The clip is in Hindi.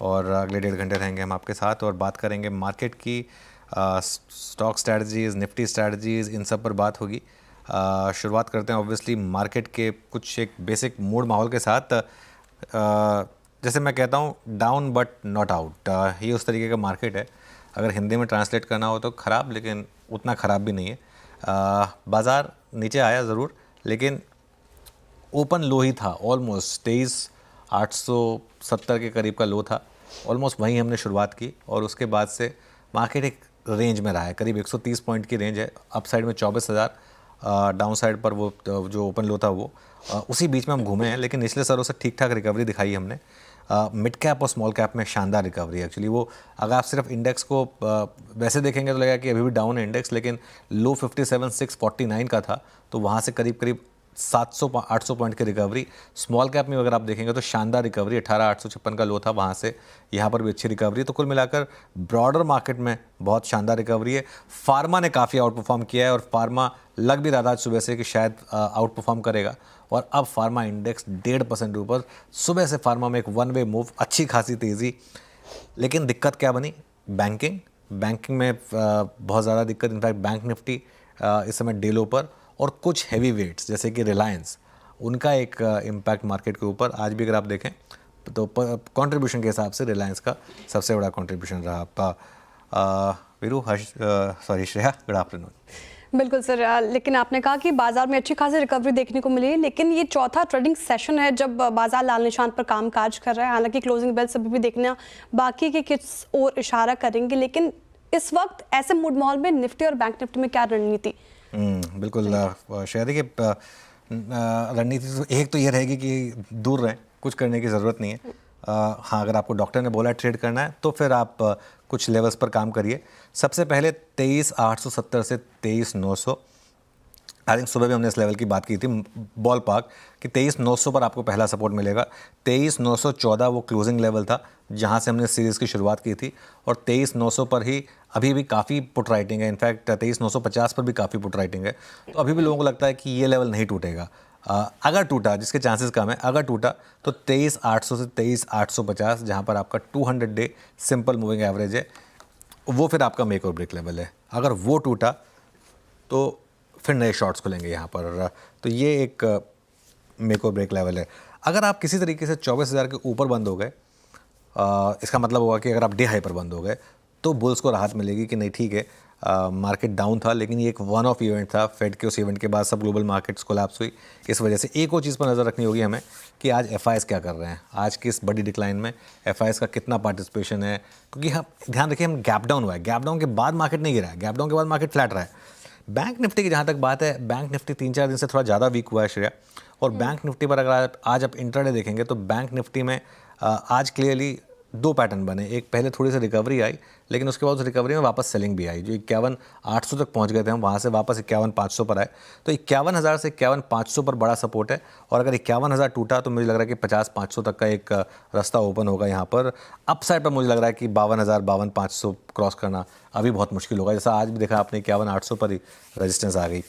और अगले 1.5 घंटे रहेंगे हम आपके साथ और बात करेंगे मार्केट की, स्टॉक स्ट्रैटेजीज़, निफ्टी स्ट्रैटेजीज़, इन सब पर बात होगी। शुरुआत करते हैं ऑब्वियसली मार्केट के कुछ एक बेसिक मूड माहौल के साथ। जैसे मैं कहता हूँ डाउन बट नॉट आउट, ये उस तरीके का मार्केट है। अगर हिंदी में ट्रांसलेट करना हो तो ख़राब, लेकिन उतना ख़राब भी नहीं है। बाज़ार नीचे आया ज़रूर, लेकिन ओपन लो ही था। ऑलमोस्ट 23,870 के करीब का लो था। ऑलमोस्ट वहीं हमने शुरुआत की और उसके बाद से मार्केट एक रेंज में रहा है, करीब 130 पॉइंट की रेंज है। अप साइड में 24,000, डाउन साइड पर वो जो ओपन लो था वो उसी बीच में हम घूमे हैं। लेकिन निचले सरों से ठीक ठाक रिकवरी दिखाई हमने। मिड कैप और स्मॉल कैप में शानदार रिकवरी एक्चुअली। वो अगर आप सिर्फ इंडेक्स को वैसे देखेंगे तो लगेगा कि अभी भी डाउन है इंडेक्स, लेकिन लो 57,649 का था, तो वहाँ से करीब करीब 700-800 पॉइंट की रिकवरी। स्मॉल कैप में अगर आप देखेंगे तो शानदार रिकवरी, 18,856 का लो था, वहाँ से यहाँ पर भी अच्छी रिकवरी। तो कुल मिलाकर ब्रॉडर मार्केट में बहुत शानदार रिकवरी है। फार्मा ने काफ़ी आउट परफॉर्म किया है और फार्मा लग भी रहा था आज सुबह से कि शायद आउट परफॉर्म करेगा, और अब फार्मा इंडेक्स 1.5% ऊपर। सुबह से फार्मा में एक वन वे मूव, अच्छी खासी तेज़ी। लेकिन दिक्कत क्या बनी? बैंकिंग में बहुत ज़्यादा दिक्कत। इनफैक्ट बैंक निफ्टी इस समय डे लो पर, और कुछ हैवी वेट्स जैसे कि रिलायंस, उनका एक इम्पैक्ट मार्केट के ऊपर आज भी अगर आप देखें तो कंट्रीब्यूशन के हिसाब से रिलायंस का सबसे बड़ा कंट्रीब्यूशन रहा। Veeru, Shreya, good afternoon. बिल्कुल सर, लेकिन आपने कहा कि बाजार में अच्छी खासी रिकवरी देखने को मिली है, लेकिन ये चौथा ट्रेडिंग सेशन है जब बाजार लाल निशान पर काम काज कर रहा है। हालांकि क्लोजिंग बेल्स अभी भी देखना बाकी के किस और इशारा करेंगे, लेकिन इस वक्त ऐसे मूड माहौल में निफ्टी और बैंक निफ्टी में क्या रणनीति? बिल्कुल शायद कि रणनीति तो एक तो ये रहेगी कि दूर रहें, कुछ करने की ज़रूरत नहीं है। हाँ, अगर आपको डॉक्टर ने बोला ट्रेड करना है तो फिर आप कुछ लेवल्स पर काम करिए। सबसे पहले 23,870 से 23,900, आई थिंक सुबह भी हमने इस लेवल की बात की थी बॉल पार्क कि 23,900 पर आपको पहला सपोर्ट मिलेगा। 23,914 वो क्लोजिंग लेवल था जहां से हमने सीरीज़ की शुरुआत की थी, और 23,900 पर ही अभी भी काफ़ी पुट राइटिंग है। इनफैक्ट 23,950 पर भी काफ़ी पुट राइटिंग है। तो अभी भी लोगों को लगता है कि ये लेवल नहीं टूटेगा। अगर टूटा, जिसके चांसेस कम है, अगर टूटा तो 23,800 से 23,850, जहाँ पर आपका 200 डे सिंपल मूविंग एवरेज है, वो फिर आपका मेक और ब्रेक लेवल है। अगर वो टूटा तो फिर नए शॉर्ट्स खुलेंगे यहाँ पर। तो ये एक मेक और ब्रेक लेवल है। अगर आप किसी तरीके से 24,000 के ऊपर बंद हो गए, इसका मतलब होगा कि अगर आप डे हाई पर बंद हो गए तो बुल्स को राहत मिलेगी कि नहीं ठीक है, मार्केट डाउन था लेकिन ये एक वन ऑफ इवेंट था। फेड के उस इवेंट के बाद सब ग्लोबल मार्केट्स कोलैप्स हुई। इस वजह से एक और चीज़ पर नज़र रखनी होगी हमें कि आज एफआईएस क्या कर रहे हैं। आज की इस बड़ी डिक्लाइन में एफआईएस का कितना पार्टिसिपेशन है, क्योंकि हम ध्यान रखिए, हम गैप डाउन हुआ है, गैप डाउन के बाद मार्केट नहीं गिरा है, गैप डाउन के बाद मार्केट फ्लैट रहा है। बैंक निफ्टी की जहाँ तक बात है, बैंक निफ्टी 3-4 दिन से थोड़ा ज़्यादा वीक हुआ है श्रेया। और बैंक निफ्टी पर अगर आज आप इंट्राडे देखेंगे तो बैंक निफ्टी में आज क्लियरली दो पैटर्न बने। एक, पहले थोड़ी सी रिकवरी आई, लेकिन उसके बाद उस रिकवरी में वापस सेलिंग भी आई। जो 51,800 तक पहुंच गए थे हम, वहाँ से वापस 51,500 पर आए। तो 51,000 से 51,500 पर बड़ा सपोर्ट है, और अगर 51,000 टूटा तो मुझे लग रहा है कि 50,500 तक का एक रास्ता ओपन होगा यहाँ पर। अप साइड पर मुझे लग रहा है कि 52,000, 52,500 क्रॉस करना अभी बहुत मुश्किल होगा। जैसा आज भी देखा आपने 51,800 पर ही रजिस्टेंस आ गई।